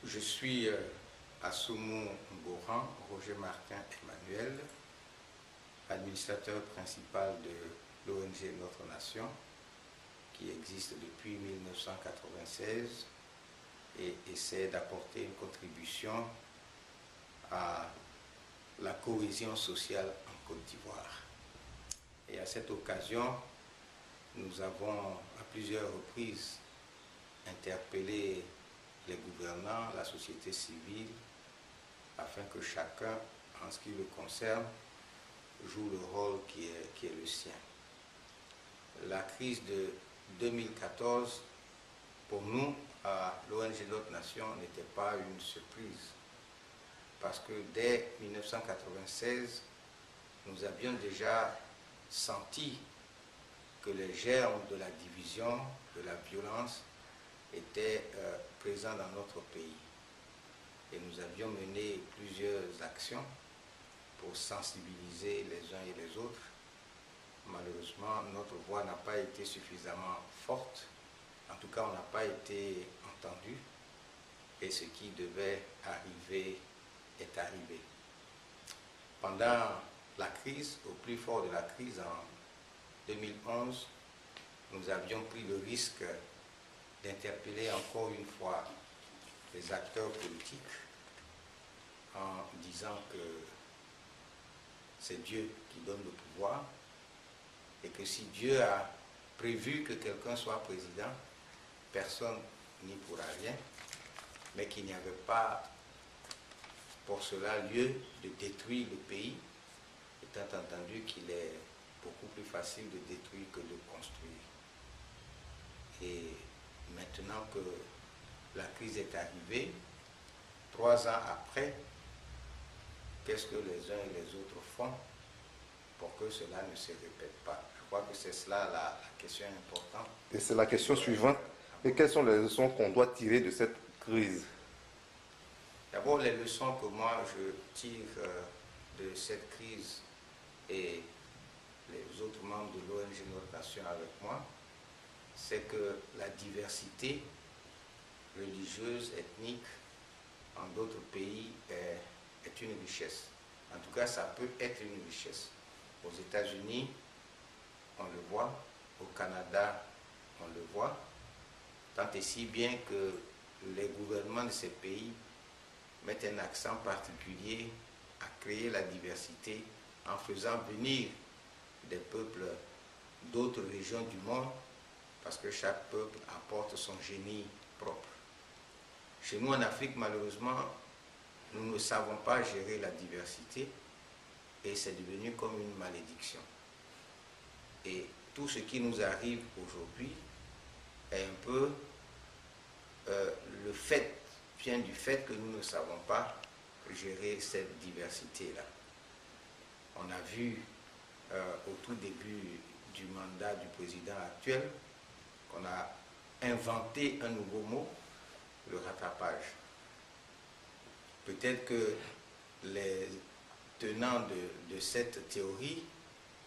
Je suis Assoumou Ngoran, Roger Martin Emmanuel, administrateur principal de l'ONG Notre Nation, qui existe depuis 1996 et essaie d'apporter une contribution à la cohésion sociale en Côte d'Ivoire. Et à cette occasion, nous avons à plusieurs reprises interpellé les gouvernants, la société civile, afin que chacun, en ce qui le concerne, joue le rôle qui est le sien. La crise de 2014, pour nous, à l'ONG Notre Nation, n'était pas une surprise. Parce que dès 1996, nous avions déjà senti que les germes de la division, de la violence, étaient présents dans notre pays. Et nous avions mené plusieurs actions pour sensibiliser les uns et les autres. Malheureusement, notre voix n'a pas été suffisamment forte. En tout cas, on n'a pas été entendu. Et ce qui devait arriver est arrivé. Pendant la crise, au plus fort de la crise en 2011, nous avions pris le risque d'interpeller encore une fois les acteurs politiques en disant que c'est Dieu qui donne le pouvoir et que si Dieu a prévu que quelqu'un soit président, personne n'y pourra rien, mais qu'il n'y avait pas pour cela lieu de détruire le pays, étant entendu qu'il est beaucoup plus facile de détruire que de construire. Et maintenant que la crise est arrivée, 3 ans après, qu'est-ce que les uns et les autres font pour que cela ne se répète pas? Je crois que c'est cela la question importante. Et c'est la question suivante. Et quelles sont les leçons qu'on doit tirer de cette crise? D'abord, les leçons que moi je tire de cette crise et les autres membres de l'ONG Notre Nation avec moi, c'est que la diversité religieuse, ethnique, en d'autres pays est une richesse. En tout cas, ça peut être une richesse. Aux États-Unis, on le voit. Au Canada, on le voit. Tant et si bien que les gouvernements de ces pays mettent un accent particulier à créer la diversité en faisant venir des peuples d'autres régions du monde, parce que chaque peuple apporte son génie propre. Chez nous en Afrique, malheureusement, nous ne savons pas gérer la diversité et c'est devenu comme une malédiction. Et tout ce qui nous arrive aujourd'hui est un peu vient du fait que nous ne savons pas gérer cette diversité-là. On a vu au tout début du mandat du président actuel qu'on a inventé un nouveau mot, le rattrapage. Peut-être que les tenants de cette théorie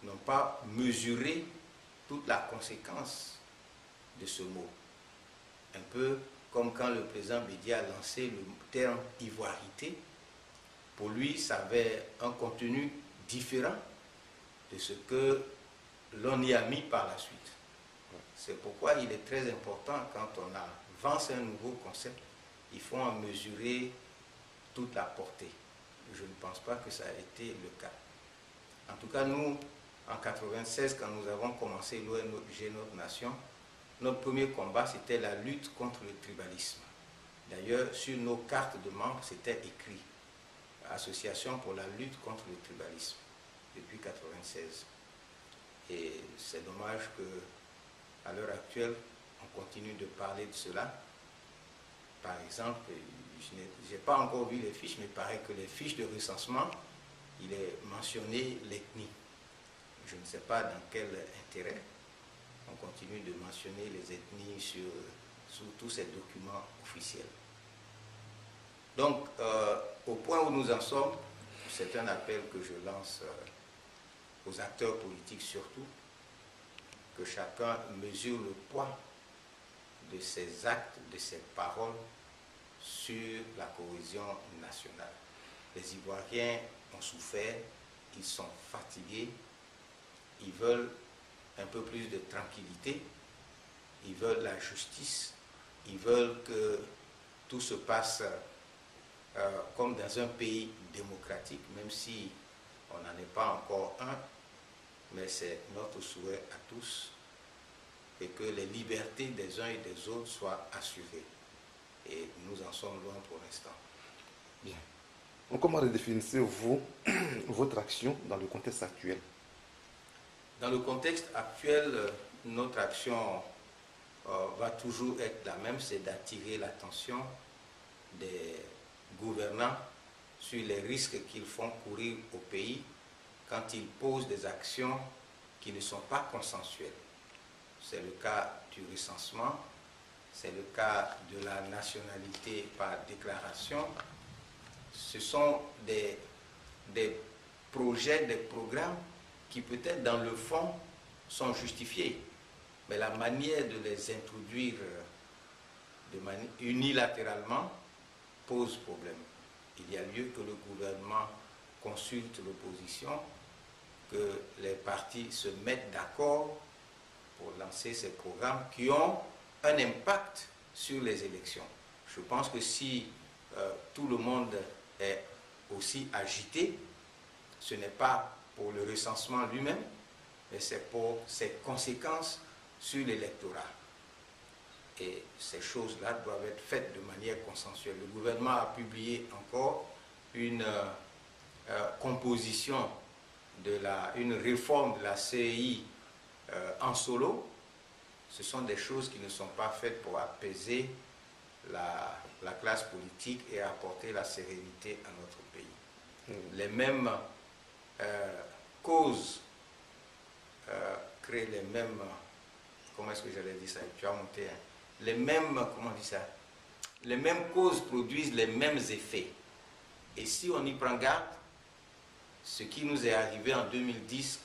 n'ont pas mesuré toute la conséquence de ce mot. Un peu comme quand le président Bédia a lancé le terme ivoirité. Pour lui, ça avait un contenu différent de ce que l'on y a mis par la suite. C'est pourquoi il est très important, quand on avance un nouveau concept, il faut en mesurer toute la portée. Je ne pense pas que ça a été le cas. En tout cas, nous, en 1996, quand nous avons commencé l'ONG Notre Nation, notre premier combat, c'était la lutte contre le tribalisme. D'ailleurs, sur nos cartes de membres, c'était écrit « Association pour la lutte contre le tribalisme » depuis 1996. Et c'est dommage qu'à l'heure actuelle, on continue de parler de cela. Par exemple, je n'ai pas encore vu les fiches, mais il paraît que les fiches de recensement, il est mentionné l'ethnie. Je ne sais pas dans quel intérêt on continue de mentionner les ethnies sur tous ces documents officiels. Donc, au point où nous en sommes, c'est un appel que je lance aux acteurs politiques surtout, que chacun mesure le poids de ses actes, de ses paroles sur la cohésion nationale. Les Ivoiriens ont souffert, ils sont fatigués, ils veulent un peu plus de tranquillité, ils veulent la justice, ils veulent que tout se passe comme dans un pays démocratique, même si on n'en est pas encore un, mais c'est notre souhait à tous, et que les libertés des uns et des autres soient assurées. Et nous en sommes loin pour l'instant. Bien. Donc, comment redéfinissez-vous votre action dans le contexte actuel? Dans le contexte actuel, notre action va toujours être la même, c'est d'attirer l'attention des gouvernants sur les risques qu'ils font courir au pays quand ils posent des actions qui ne sont pas consensuelles. C'est le cas du recensement, c'est le cas de la nationalité par déclaration. Ce sont des projets, des programmes qui peut-être dans le fond sont justifiés, mais la manière de les introduire unilatéralement pose problème. Il y a lieu que le gouvernement consulte l'opposition, que les partis se mettent d'accord pour lancer ces programmes qui ont un impact sur les élections. Je pense que si tout le monde est aussi agité, ce n'est pas pour le recensement lui-même, mais c'est pour ses conséquences sur l'électorat. Et ces choses-là doivent être faites de manière consensuelle. Le gouvernement a publié encore une composition, une réforme de la CEI en solo. Ce sont des choses qui ne sont pas faites pour apaiser la classe politique et apporter la sérénité à notre pays. Les mêmes causes créent les mêmes... Comment est-ce que j'allais dire ça? Tu as monté, hein? Les mêmes... Comment on dit ça? Les mêmes causes produisent les mêmes effets. Et si on y prend garde, ce qui nous est arrivé en 2010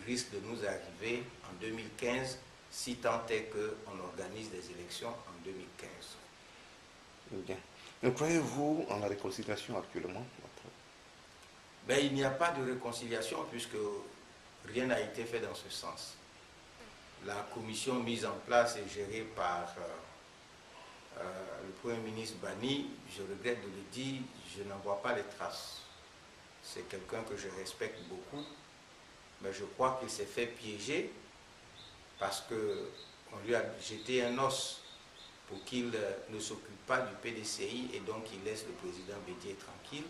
risque de nous arriver en 2015, si tant est qu'on organise des élections en 2015. Bien. Mais croyez-vous en la réconciliation actuellement? Ben, il n'y a pas de réconciliation puisque rien n'a été fait dans ce sens. La commission mise en place et gérée par le Premier ministre Bani, je regrette de le dire, je n'en vois pas les traces. C'est quelqu'un que je respecte beaucoup, mais je crois qu'il s'est fait piéger parce qu'on lui a jeté un os pour qu'il ne s'occupe pas du PDCI et donc il laisse le président Bédié tranquille.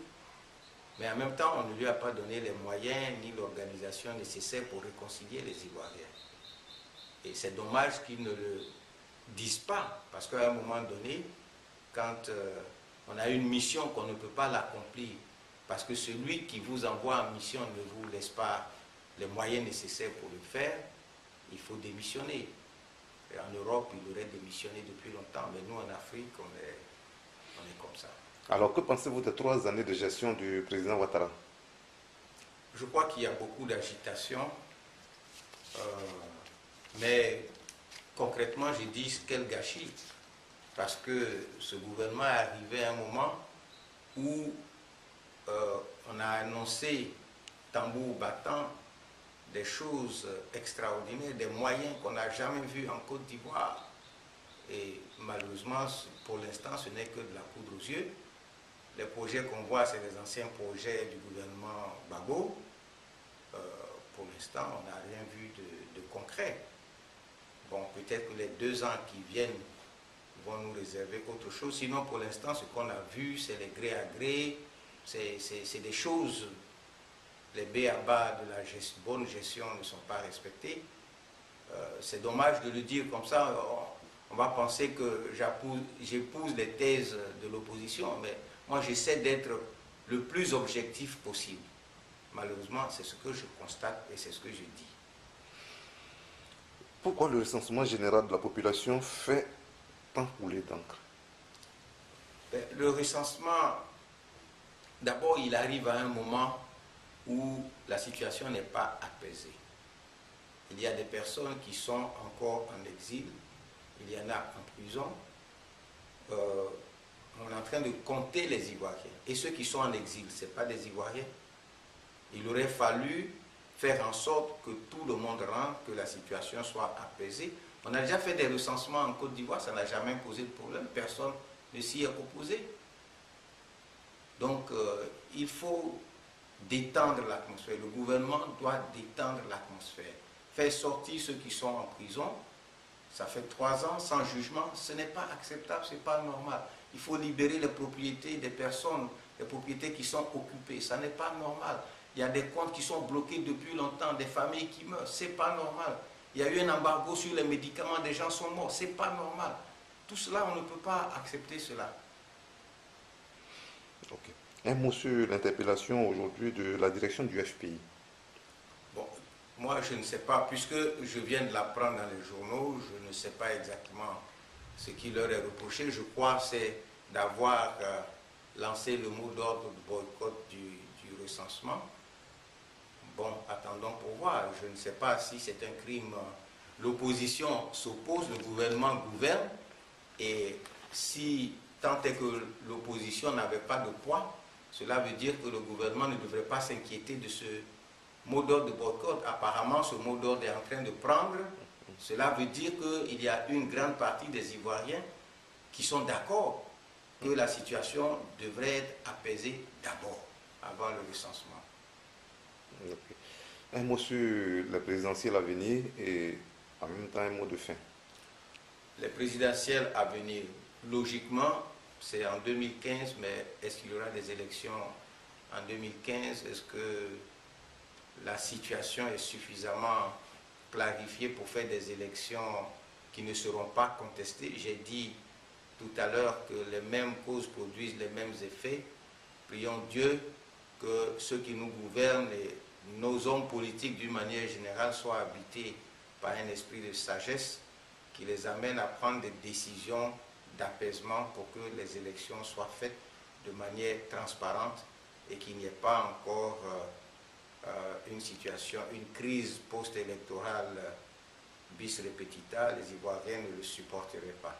Mais en même temps, on ne lui a pas donné les moyens ni l'organisation nécessaire pour réconcilier les Ivoiriens. Et c'est dommage qu'ils ne le disent pas, parce qu'à un moment donné, quand on a une mission qu'on ne peut pas l'accomplir, parce que celui qui vous envoie en mission ne vous laisse pas les moyens nécessaires pour le faire, il faut démissionner. Et en Europe, il aurait démissionné depuis longtemps, mais nous en Afrique, on est comme ça. Alors, que pensez-vous des 3 années de gestion du président Ouattara? Je crois qu'il y a beaucoup d'agitation, mais concrètement, je dis quel gâchis, parce que ce gouvernement est arrivé à un moment où on a annoncé, tambour battant, des choses extraordinaires, des moyens qu'on n'a jamais vus en Côte d'Ivoire. Et malheureusement, pour l'instant, ce n'est que de la poudre aux yeux. Les projets qu'on voit, c'est les anciens projets du gouvernement Gbagbo. Pour l'instant, on n'a rien vu de concret. Bon, peut-être que les 2 ans qui viennent vont nous réserver autre chose. Sinon, pour l'instant, ce qu'on a vu, c'est les gré à gré. C'est des choses, les b.a.-ba de la bonne gestion ne sont pas respectés. C'est dommage de le dire comme ça. On va penser que j'épouse les thèses de l'opposition, mais moi j'essaie d'être le plus objectif possible. Malheureusement, c'est ce que je constate et c'est ce que je dis. Pourquoi le recensement général de la population fait tant couler d'encre? Le recensement, d'abord, il arrive à un moment où la situation n'est pas apaisée. Il y a des personnes qui sont encore en exil, il y en a en prison. On est en train de compter les Ivoiriens. Et ceux qui sont en exil, ce n'est pas des Ivoiriens. Il aurait fallu faire en sorte que tout le monde rentre, que la situation soit apaisée. On a déjà fait des recensements en Côte d'Ivoire, ça n'a jamais posé de problème, personne ne s'y est opposé. Donc, il faut détendre l'atmosphère. Le gouvernement doit détendre l'atmosphère. Faire sortir ceux qui sont en prison, ça fait 3 ans sans jugement, ce n'est pas acceptable, ce n'est pas normal. Il faut libérer les propriétés des personnes, les propriétés qui sont occupées, ça n'est pas normal. Il y a des comptes qui sont bloqués depuis longtemps, des familles qui meurent, ce n'est pas normal. Il y a eu un embargo sur les médicaments, des gens sont morts, ce n'est pas normal. Tout cela, on ne peut pas accepter cela. Ok. Un mot sur l'interpellation aujourd'hui de la direction du FPI. Bon, moi je ne sais pas, puisque je viens de l'apprendre dans les journaux, je ne sais pas exactement ce qui leur est reproché. Je crois que c'est d'avoir lancé le mot d'ordre de boycott du recensement. Bon, attendons pour voir. Je ne sais pas si c'est un crime. L'opposition s'oppose, le gouvernement gouverne, et si tant est que l'opposition n'avait pas de poids, cela veut dire que le gouvernement ne devrait pas s'inquiéter de ce mot d'ordre de boycott. Apparemment, ce mot d'ordre est en train de prendre. Cela veut dire qu'il y a une grande partie des Ivoiriens qui sont d'accord que la situation devrait être apaisée d'abord, avant le recensement. Okay. Un mot sur la présidentielle à venir et en même temps un mot de fin. Les présidentielles à venir, logiquement, c'est en 2015, mais est-ce qu'il y aura des élections en 2015? Est-ce que la situation est suffisamment clarifiée pour faire des élections qui ne seront pas contestées? J'ai dit tout à l'heure que les mêmes causes produisent les mêmes effets. Prions Dieu que ceux qui nous gouvernent et nos hommes politiques d'une manière générale soient habités par un esprit de sagesse qui les amène à prendre des décisions d'apaisement pour que les élections soient faites de manière transparente et qu'il n'y ait pas encore une situation, une crise post-électorale bis repetita. Les Ivoiriens ne le supporteraient pas.